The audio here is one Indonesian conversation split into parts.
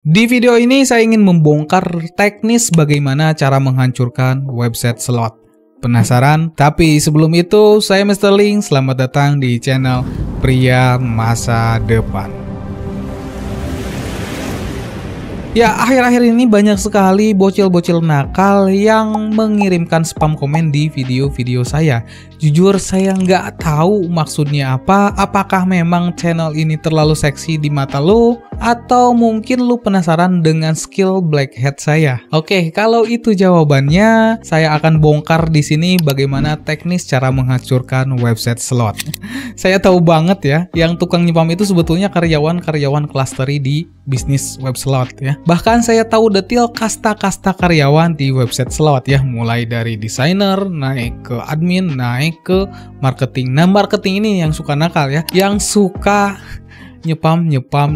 Di video ini saya ingin membongkar teknis bagaimana cara menghancurkan website slot. Penasaran? Tapi sebelum itu, saya Mr. Link, selamat datang di channel Pria Masa Depan. Ya, akhir-akhir ini banyak sekali bocil-bocil nakal yang mengirimkan spam komen di video-video saya. Jujur saya nggak tahu maksudnya apa, apakah memang channel ini terlalu seksi di mata lo, atau mungkin lo penasaran dengan skill black hat saya. Oke, kalau itu jawabannya, saya akan bongkar di sini bagaimana teknis cara menghancurkan website slot. Saya tahu banget ya, yang tukang nyepam itu sebetulnya karyawan-karyawan kelas teri di bisnis web slot ya. Bahkan saya tahu detail kasta-kasta karyawan di website slot ya, mulai dari desainer, naik ke admin, naik ke marketing. Nah, marketing ini yang suka nakal ya, yang suka nyepam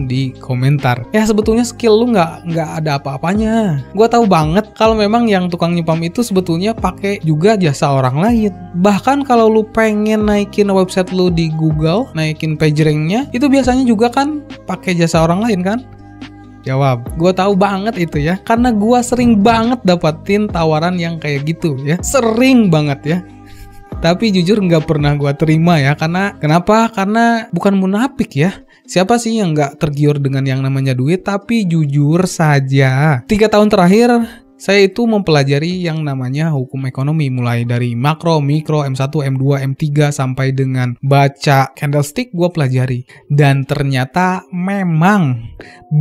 di komentar. Ya sebetulnya skill lu nggak ada apa-apanya. Gua tahu banget kalau memang yang tukang nyepam itu sebetulnya pakai juga jasa orang lain. Bahkan kalau lu pengen naikin website lu di Google, naikin PageRank-nya, itu biasanya juga kan pakai jasa orang lain kan? Jawab, gue tahu banget itu ya, karena gue sering banget dapetin tawaran yang kayak gitu ya, sering banget ya. Tapi jujur nggak pernah gue terima ya, karena kenapa? Karena bukan munafik ya. Siapa sih yang nggak tergiur dengan yang namanya duit? Tapi jujur saja, 3 tahun terakhir saya itu mempelajari yang namanya hukum ekonomi, mulai dari makro, mikro, M1, M2, M3 sampai dengan baca candlestick gue pelajari. Dan ternyata memang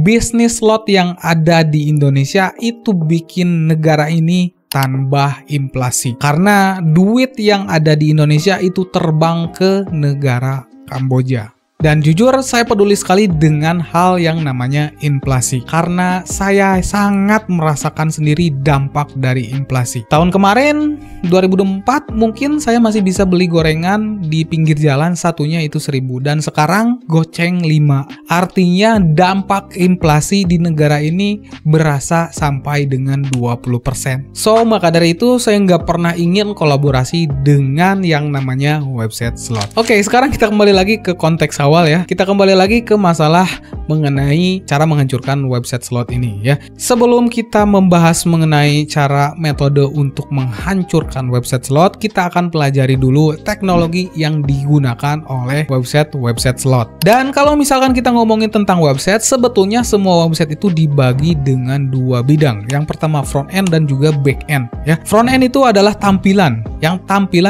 bisnis slot yang ada di Indonesia itu bikin negara ini tambah inflasi. Karena duit yang ada di Indonesia itu terbang ke negara Kamboja. Dan jujur saya peduli sekali dengan hal yang namanya inflasi, karena saya sangat merasakan sendiri dampak dari inflasi. Tahun kemarin 2004 mungkin saya masih bisa beli gorengan di pinggir jalan, satunya itu 1.000, dan sekarang goceng 5. Artinya dampak inflasi di negara ini berasa sampai dengan 20%. So maka dari itu saya nggak pernah ingin kolaborasi dengan yang namanya website slot. Oke, sekarang kita kembali lagi ke konteks awal ya. Kita kembali lagi ke masalah mengenai cara menghancurkan website slot ini ya. Sebelum kita membahas mengenai cara metode untuk menghancurkan website slot, kita akan pelajari dulu teknologi yang digunakan oleh website slot. Dan kalau misalkan kita ngomongin tentang website, sebetulnya semua website itu dibagi dengan 2 bidang. Yang pertama front end dan juga back end ya. Front end itu adalah tampilan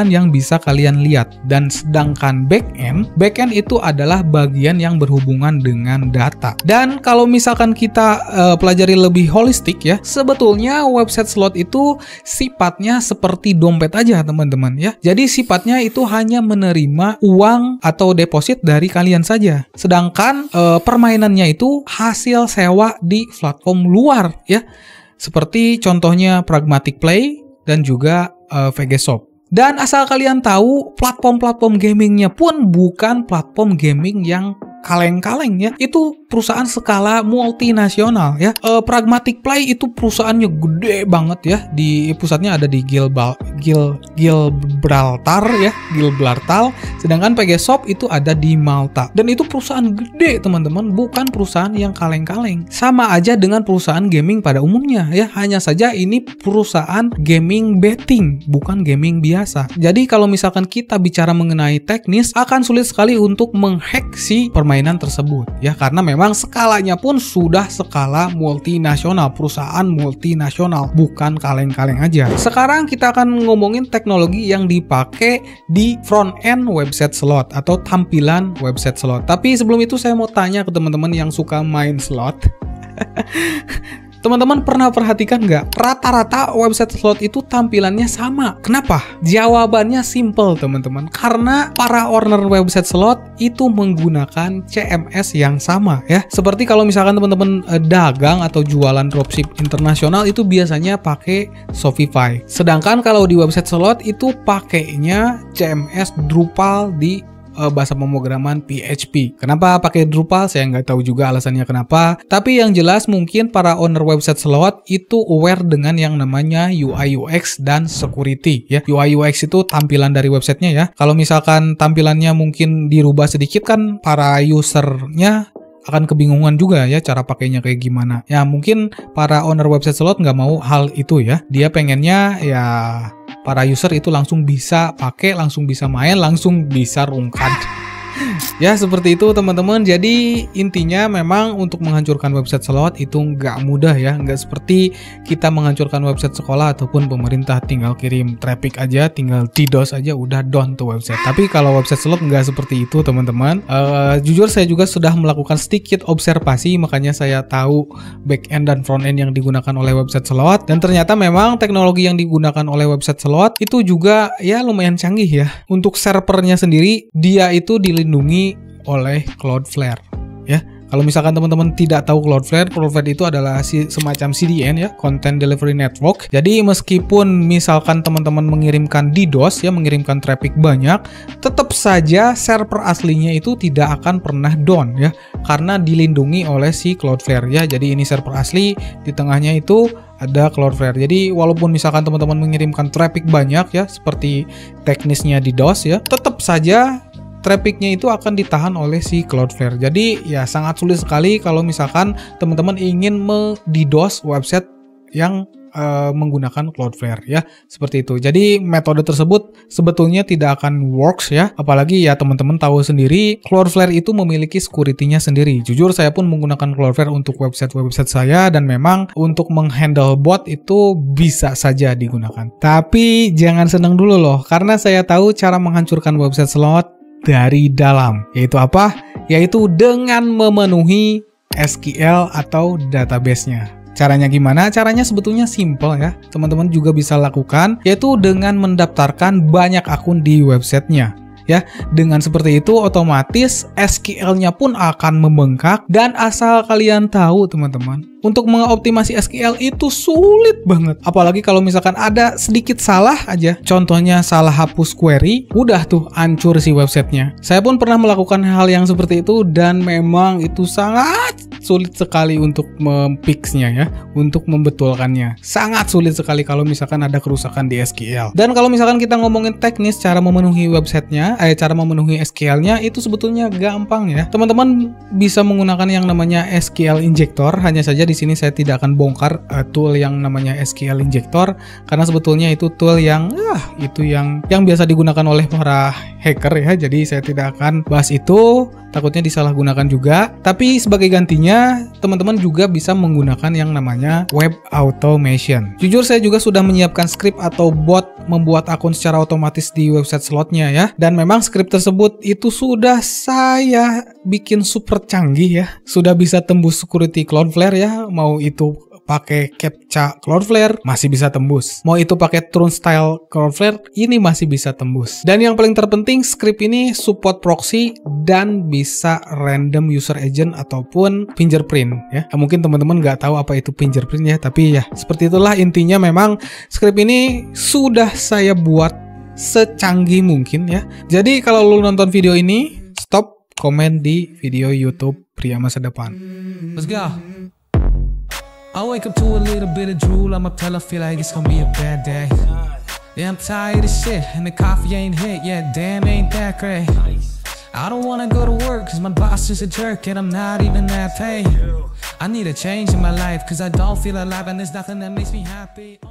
yang bisa kalian lihat, dan sedangkan back end itu adalah bagian yang berhubungan dengan data. Dan kalau misalkan kita pelajari lebih holistik ya, sebetulnya website slot itu sifatnya seperti dompet aja teman-teman ya. Jadi sifatnya itu hanya menerima uang atau deposit dari kalian saja. Sedangkan permainannya itu hasil sewa di platform luar ya. Seperti contohnya Pragmatic Play dan juga VG Shop. Dan asal kalian tahu, platform-platform gamingnya pun bukan platform gaming yang kaleng-kaleng ya. Itu perusahaan skala multinasional ya. Pragmatic Play itu perusahaannya gede banget ya. Di pusatnya ada di Gibraltar ya, Gibraltar. Sedangkan VG Shop itu ada di Malta. Dan itu perusahaan gede teman-teman, bukan perusahaan yang kaleng-kaleng. Sama aja dengan perusahaan gaming pada umumnya ya. Hanya saja ini perusahaan gaming betting, bukan gaming biasa. Jadi kalau misalkan kita bicara mengenai teknis, akan sulit sekali untuk menghack si permainan tersebut ya, karena memang skalanya pun sudah skala multinasional, perusahaan multinasional, bukan kaleng-kaleng aja. Sekarang kita akan ngomongin teknologi yang dipakai di front end website slot atau tampilan website slot. Tapi sebelum itu saya mau tanya ke teman-teman yang suka main slot. Teman-teman pernah perhatikan nggak? Rata-rata website slot itu tampilannya sama. Kenapa? Jawabannya simple teman-teman. Karena para owner website slot itu menggunakan CMS yang sama ya. Seperti kalau misalkan teman-teman dagang atau jualan dropship internasional itu biasanya pakai Shopify. Sedangkan kalau di website slot itu pakainya CMS Drupal di bahasa pemrograman PHP. Kenapa pakai Drupal? Saya nggak tahu juga alasannya kenapa. Tapi yang jelas mungkin para owner website slot itu aware dengan yang namanya UI UX dan security ya. UI UX itu tampilan dari websitenya ya. Kalau misalkan tampilannya mungkin dirubah sedikit kan para usernya akan kebingungan juga ya cara pakainya kayak gimana. Ya mungkin para owner website slot nggak mau hal itu ya. Dia pengennya ya para user itu langsung bisa pakai, langsung bisa main, langsung bisa rungkat. Ya seperti itu teman-teman. Jadi intinya memang untuk menghancurkan website slot itu nggak mudah ya, nggak seperti kita menghancurkan website sekolah ataupun pemerintah, tinggal kirim traffic aja, tinggal DDoS aja udah down tuh website. Tapi kalau website slot nggak seperti itu teman-teman. Jujur saya juga sudah melakukan sedikit observasi, makanya saya tahu back end dan front end yang digunakan oleh website slot, dan ternyata memang teknologi yang digunakan oleh website slot itu juga ya lumayan canggih ya. Untuk servernya sendiri dia itu dilindungi oleh Cloudflare ya. Kalau misalkan teman-teman tidak tahu Cloudflare itu adalah semacam CDN ya, Content Delivery Network. Jadi meskipun misalkan teman-teman mengirimkan DDoS ya, mengirimkan traffic banyak, tetap saja server aslinya itu tidak akan pernah down ya, karena dilindungi oleh si Cloudflare ya. Jadi ini server asli, di tengahnya itu ada Cloudflare. Jadi walaupun misalkan teman-teman mengirimkan traffic banyak ya, seperti teknisnya DDoS ya, tetap saja trafficnya itu akan ditahan oleh si Cloudflare. Jadi ya sangat sulit sekali kalau misalkan teman-teman ingin DDoS website yang menggunakan Cloudflare ya, seperti itu. Jadi metode tersebut sebetulnya tidak akan works ya, apalagi ya teman-teman tahu sendiri Cloudflare itu memiliki security-nya sendiri. Jujur saya pun menggunakan Cloudflare untuk website saya, dan memang untuk menghandle bot itu bisa saja digunakan. Tapi jangan senang dulu loh, karena saya tahu cara menghancurkan website slot dari dalam. Yaitu apa? Yaitu dengan memenuhi SQL atau database-nya. Caranya gimana? Caranya sebetulnya simple ya. Teman-teman juga bisa lakukan, yaitu dengan mendaftarkan banyak akun di websitenya. Ya, dengan seperti itu otomatis SQL-nya pun akan membengkak, dan asal kalian tahu teman-teman, untuk mengoptimasi SQL itu sulit banget. Apalagi kalau misalkan ada sedikit salah aja, contohnya salah hapus query, udah tuh hancur si websitenya. Saya pun pernah melakukan hal yang seperti itu, dan memang itu sangat sulit sekali untuk memfixnya ya, untuk membetulkannya. Sangat sulit sekali kalau misalkan ada kerusakan di SQL. Dan kalau misalkan kita ngomongin teknis cara memenuhi websitenya, cara memenuhi SQL-nya itu sebetulnya gampang ya. Teman-teman bisa menggunakan yang namanya SQL Injector. Hanya saja di sini saya tidak akan bongkar tool yang namanya SQL Injector, karena sebetulnya itu tool yang biasa digunakan oleh para hacker ya. Jadi saya tidak akan bahas itu, takutnya disalahgunakan juga. Tapi sebagai gantinya teman-teman juga bisa menggunakan yang namanya web automation. Jujur saya juga sudah menyiapkan script atau bot membuat akun secara otomatis di website slotnya ya. Dan memang script tersebut itu sudah saya bikin super canggih ya. Sudah bisa tembus security Cloudflare ya. Mau itu pakai CAPTCHA Cloudflare masih bisa tembus. Mau itu pakai Turnstile Cloudflare ini masih bisa tembus. Dan yang paling terpenting, script ini support proxy dan bisa random user agent ataupun fingerprint ya. Mungkin teman-teman nggak tahu apa itu fingerprint ya, tapi ya seperti itulah intinya. Memang script ini sudah saya buat secanggih mungkin ya. Jadi kalau lu nonton video ini, stop komen di video YouTube Pria Masa Depan. Let's go. I wake up to a little bit of drool. I'ma tell her feel like it's gonna be a bad day. Yeah, I'm tired of shit and the coffee ain't hit yet. Damn, ain't that great. I don't wanna go to work cause my boss is a jerk and I'm not even that paid. I need a change in my life cause I don't feel alive and there's nothing that makes me happy.